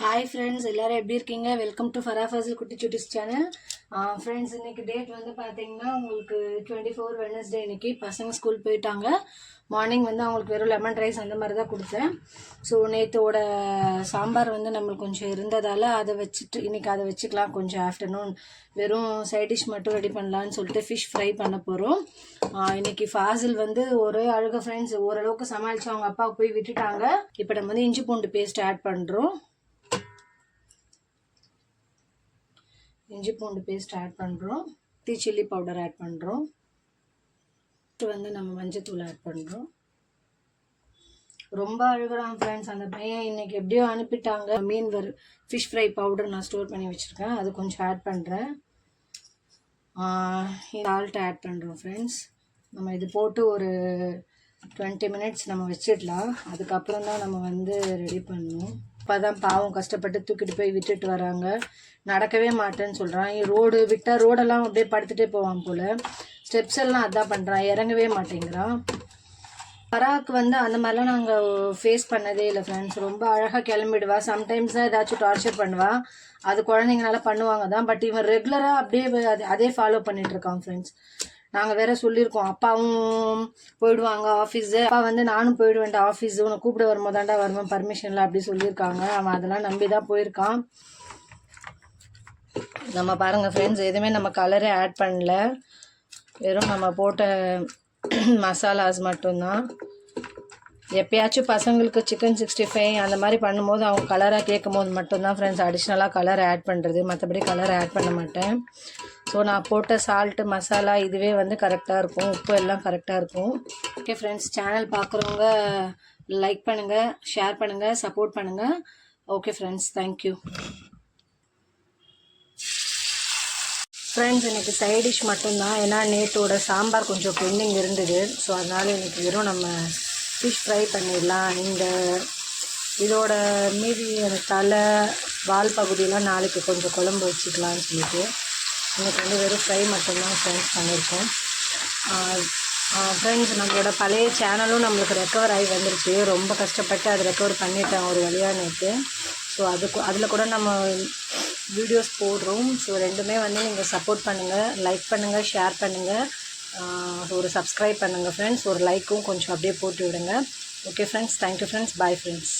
Hi friends, எல்லோரும் எப்படி இருக்கீங்க? வெல்கம் டு ஃபரா ஃபசில் குட்டி சுட்டிஸ் சேனல். ஃப்ரெண்ட்ஸ், இன்றைக்கி டேட் வந்து பார்த்தீங்கன்னா உங்களுக்கு 24 வெட்னஸ்டே. இன்றைக்கி பசங்க ஸ்கூல் போயிட்டாங்க. மார்னிங் வந்து அவங்களுக்கு வெறும் லெமன் ரைஸ் அந்த மாதிரி தான் கொடுத்தேன். ஸோ நேற்றோட சாம்பார் வந்து நம்மளுக்கு கொஞ்சம் இருந்ததால் அதை வச்சுட்டு இன்றைக்கி அதை வச்சுக்கலாம். கொஞ்சம் ஆஃப்டர்நூன் வெறும் சைட் டிஷ் மட்டும் ரெடி பண்ணலான்னு சொல்லிட்டு ஃபிஷ் ஃப்ரை பண்ண போகிறோம். இன்றைக்கி ஃபாசில் வந்து ஒரே அழுக ஃப்ரெண்ட்ஸ், ஓரளவுக்கு சமாளித்து அவங்க அப்பாவுக்கு போய் விட்டுட்டாங்க. இப்போ நம்ம வந்து இஞ்சி பூண்டு பேஸ்ட் ஆட் பண்ணுறோம். இஞ்சி பூண்டு பேஸ்ட் ஆட் பண்ணுறோம். சில்லி பவுடர் ஆட் பண்ணுறோம். வந்து நம்ம மஞ்சத்தூள் ஆட் பண்ணுறோம். ரொம்ப அழுகுறான் ஃப்ரெண்ட்ஸ் அந்த பையன். இன்றைக்கி எப்படியோ அனுப்பிட்டாங்க. மீன் ஃபிஷ் ஃப்ரை பவுடர் நான் ஸ்டோர் பண்ணி வச்சுருக்கேன், அது கொஞ்சம் ஆட் பண்ணுறேன். சால்ட் ஆட் பண்ணுறோம் ஃப்ரெண்ட்ஸ். நம்ம இது போட்டு ஒரு 20 மினிட்ஸ் நம்ம வச்சிடலாம். அதுக்கப்புறம் தான் நம்ம வந்து ரெடி பண்ணணும். அப்போ தான் பாவம் கஷ்டப்பட்டு தூக்கிட்டு போய் விட்டுட்டு வராங்க. நடக்கவே மாட்டேன்னு சொல்கிறான். ரோடெல்லாம் அப்படியே படுத்துகிட்டே போவான் போல். ஸ்டெப்ஸ் எல்லாம் அதான் பண்ணுறான், இறங்கவே மாட்டேங்கிறான். பராக்கு வந்து அந்த மாதிரிலாம் நாங்கள் ஃபேஸ் பண்ணதே இல்லை ஃப்ரெண்ட்ஸ். ரொம்ப அழகாக கிளம்பிடுவா. சம்டைம்ஸ் தான் ஏதாச்சும் டார்ச்சர் பண்ணுவா. அது குழந்தைங்களால பண்ணுவாங்க தான். பட் இவன் ரெகுலராக அப்படியே அதே ஃபாலோ பண்ணிகிட்ருக்கான் ஃப்ரெண்ட்ஸ். நாங்கள் வேற சொல்லியிருக்கோம், அப்பாவும் போயிடுவாங்க ஆஃபீஸு, அப்பா வந்து நானும் போயிடுவேன்டா ஆஃபீஸு, உன்னை கூப்பிட வரும்போதாண்டா வருவேன் பர்மிஷனில் அப்படி சொல்லியிருக்காங்க. அவன் அதெல்லாம் நம்பி தான் போயிருக்கான். நம்ம பாருங்கள் ஃப்ரெண்ட்ஸ், எதுவுமே நம்ம கலரே ஆட் பண்ணல. வெறும் நம்ம போட்ட மசாலாஸ் மட்டும்தான். எப்பயாச்சும் பசங்களுக்கு சிக்கன் 65 அந்த மாதிரி பண்ணும்போது அவங்க கலராக கேட்கும் போது மட்டும்தான் ஃப்ரெண்ட்ஸ் அடிஷ்னலாக கலர் ஆட் பண்ணுறது. மற்றபடி கலர் ஆட் பண்ண மாட்டேன். ஸோ நான் போட்ட சால்ட்டு மசாலா இதுவே வந்து கரெக்டாக இருக்கும். உப்பு எல்லாம் கரெக்டாக இருக்கும். ஓகே ஃப்ரெண்ட்ஸ், சேனல் பார்க்குறவங்க லைக் பண்ணுங்கள், ஷேர் பண்ணுங்கள், சப்போர்ட் பண்ணுங்கள். Okay friends, thank you friends. இன்றைக்கி சைட் டிஷ் மட்டும்தான். ஏன்னா நேற்றோட சாம்பார் கொஞ்சம் பெண்டிங் இருந்தது. ஸோ அதனால் இன்றைக்கி வெறும் நம்ம ஃபிஷ் ஃப்ரை பண்ணிடலாம். இதோட மீதி தலை வால் பகுதியெலாம் நாளைக்கு கொஞ்சம் குழம்பு வச்சுக்கலான்னு சொல்லிட்டு இன்றைக்கி வந்து வெறும் ஃப்ரை மட்டும்தான் ஃப்ரெண்ட்ஸ் பண்ணியிருக்கோம். ஃப்ரெண்ட்ஸ், நம்மளோட பழைய சேனலும் நம்மளுக்கு ரெக்கவர் ஆகி வந்துருச்சு. ரொம்ப கஷ்டப்பட்டு அதை ரெக்கவர் பண்ணிட்டேன் ஒரு வழியாக நேற்று. ஸோ அதில் கூட நம்ம வீடியோஸ் போடுறோம். ஸோ ரெண்டுமே வந்து நீங்கள் சப்போர்ட் பண்ணுங்கள், லைக் பண்ணுங்கள், ஷேர் பண்ணுங்கள், ஒரு சப்ஸ்கிரைப் பண்ணுங்கள் ஃப்ரெண்ட்ஸ். ஒரு லைக்கும் கொஞ்சம் அப்படியே போட்டு விடுங்க. Okay friends, thank you friends, bye friends.